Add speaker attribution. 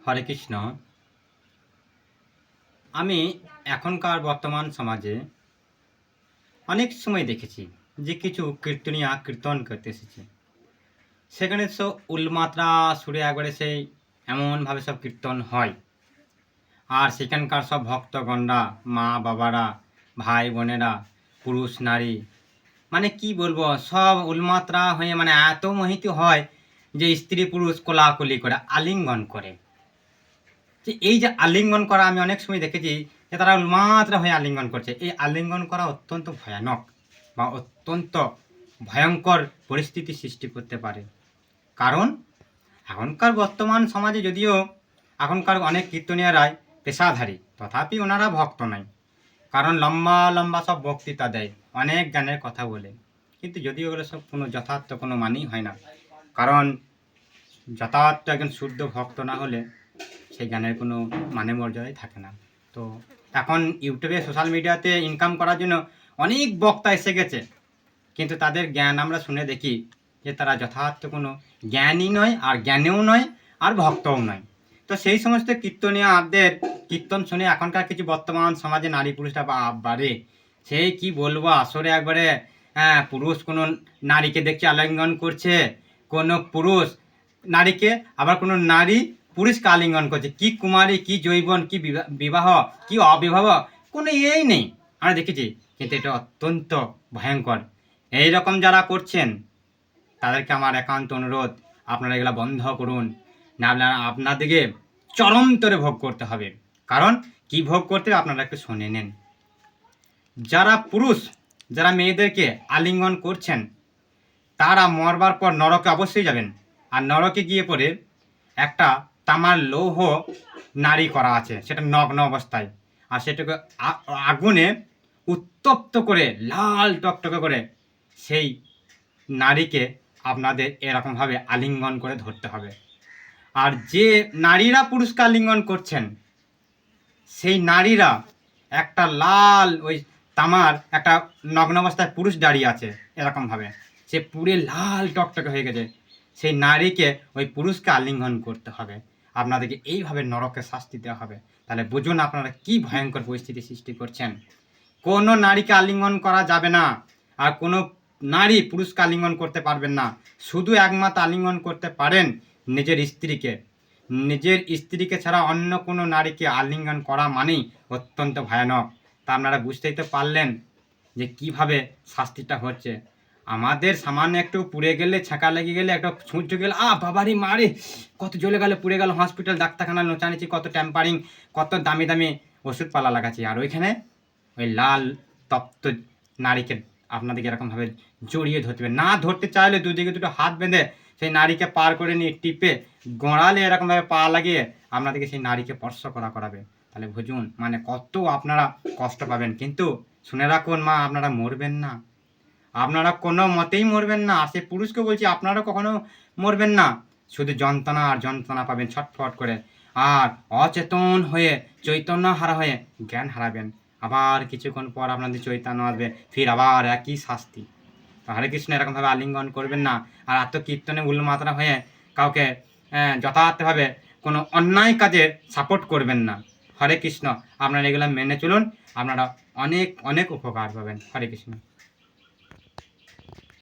Speaker 1: হরে কৃষ্ণ। আমি এখনকার বর্তমান সমাজে অনেক সময় দেখেছি যে কিছু কীর্তনিয়া কীর্তন করতে এসেছে, সেখানে সব উলমাত্রা সুরে একবারে সেই এমনভাবে সব কীর্তন হয়, আর সেখানকার সব ভক্তগণরা, মা বাবারা, ভাই বোনেরা, পুরুষ নারী, মানে কি বলবো, সব উলমাত্রা হয়ে মানে এত মোহিত হয় যে স্ত্রী পুরুষ কোলাকুলি করে আলিঙ্গন করে। যে এই যে আলিঙ্গন করা আমি অনেক সময় দেখেছি যে তারা উন্মাত্রা হয়ে আলিঙ্গন করছে। এই আলিঙ্গন করা অত্যন্ত ভয়ানক বা অত্যন্ত ভয়ঙ্কর পরিস্থিতি সৃষ্টি করতে পারে। কারণ এখনকার বর্তমান সমাজে যদিও এখনকার অনেক কীর্তনীয়রাই পেশাধারী, তথাপি ওনারা ভক্ত নয়। কারণ লম্বা লম্বা সব বক্তৃতা দেয়, অনেক জ্ঞানের কথা বলে, কিন্তু যদিও ওগুলো সব কোনো যথার্থ কোনো মানেই হয় না। কারণ যথার্থ একজন শুদ্ধ ভক্ত না হলে সেই জ্ঞানের কোনো মানে মর্যাদাই থাকে না। তো এখন ইউটিউবে সোশ্যাল মিডিয়াতে ইনকাম করার জন্য অনেক বক্তা এসে গেছে, কিন্তু তাদের জ্ঞান আমরা শুনে দেখি যে তারা যথার্থ কোনো জ্ঞানই নয়, আর জ্ঞানেও নয়, আর ভক্তও নয়। তো সেই সমস্ত কীর্তনীয়দের কীর্তন শুনে এখনকার কিছু বর্তমান সমাজে নারী পুরুষরা বারে সেই কি বলবো, আসরে একবারে পুরুষ কোনো নারীকে দেখছে আলিঙ্গন করছে, কোনো পুরুষ নারীকে, আবার কোনো নারী পুরুষকে আলিঙ্গন করছে। কি কুমারী, কি যৌবন, কি বিবাহ, কি অবিবাহ, কোনো এই নেই আমরা দেখেছি। কিন্তু এটা অত্যন্ত ভয়ঙ্কর। এই রকম যারা করছেন তাদেরকে আমার একান্ত অনুরোধ, আপনারা এগুলো বন্ধ করুন, না আপনাদেরকে চরমতরে ভোগ করতে হবে। কারণ কি ভোগ করতে হবে আপনারা একটু শুনে নেন। যারা পুরুষ যারা মেয়েদেরকে আলিঙ্গন করছেন তারা মরবার পর নরকে অবশ্যই যাবেন, আর নরকে গিয়ে পরে একটা তামার লৌহ নারী করা আছে, সেটা নগ্ন অবস্থায়, আর সেটাকে আগুনে উত্তপ্ত করে লাল টকটকে করে সেই নারীকে আপনাদের এরকমভাবে আলিঙ্গন করে ধরতে হবে। আর যে নারীরা পুরুষকে আলিঙ্গন করছেন সেই নারীরা একটা লাল ওই তামার একটা নগ্ন অবস্থায় পুরুষ দাঁড়িয়ে আছে, এরকমভাবে সে পুরে লাল টকটকে হয়ে গেছে, সেই নারীকে ওই পুরুষকে আলিঙ্গন করতে হবে। আপনাদেরকে এইভাবে নরকে শাস্তি দেওয়া হবে। তাহলে বুঝুন আপনারা কি ভয়ঙ্কর পরিস্থিতি সৃষ্টি করছেন। কোনো নারীকে আলিঙ্গন করা যাবে না, আর কোনো নারী পুরুষকে আলিঙ্গন করতে পারবেন না। শুধু একমাত্র আলিঙ্গন করতে পারেন নিজের স্ত্রীকে। নিজের স্ত্রীকে ছাড়া অন্য কোনো নারীকে আলিঙ্গন করা মানেই অত্যন্ত ভয়ানক। তা আপনারা বুঝতেই তো পারলেন যে কিভাবে শাস্তিটা হচ্ছে। আমাদের সামান্য একটু পুড়ে গেলে, ছাঁকা লেগে গেলে, একটা ছুঁচে গেলে, বাবারি মারে, কত জ্বলে গেলে, পুড়ে গেল, হসপিটাল ডাক্তারখানা নোচানিছি, কত ট্যাম্পারিং, কত দামি দামি ওষুধপালা লাগাচ্ছি, আর ওইখানে ওই লাল তপ্ত নারীকে আপনাদেরকে এরকমভাবে জড়িয়ে ধরতে হবে। না ধরতে চাইলে দুদিকে দুটো হাত বেঁধে সেই নারীকে পার করে নিয়ে টিপে গোড়ালে এরকমভাবে পা লাগিয়ে আপনাদেরকে সেই নারীকে স্পর্শ করাবে। তাহলে বুঝুন মানে কত আপনারা কষ্ট পাবেন। কিন্তু শুনে রাখুন মা, আপনারা মরবেন না, আপনারা কোনো মতেই মরবেন না। আর সেই পুরুষকে বলছি আপনারা কখনো মরবেন না, শুধু যন্ত্রণা আর যন্ত্রণা পাবেন ছটফট করে, আর অচেতন হয়ে চৈতন্য হারা হয়ে জ্ঞান হারাবেন। আবার কিছুক্ষণ পর আপনাদের চৈতন্য আসবে, ফির আবার একই শাস্তি। তো হরে কৃষ্ণ, এরকমভাবে আলিঙ্গন করবেন না। আর আত্মকীর্তনে উল্মাত্রা হয়ে কাউকে যথার্থভাবে কোনো অন্যায় কাজে সাপোর্ট করবেন না। হরে কৃষ্ণ, আপনারা এগুলো মেনে চলুন, আপনারা অনেক অনেক উপকার পাবেন। হরে কৃষ্ণ।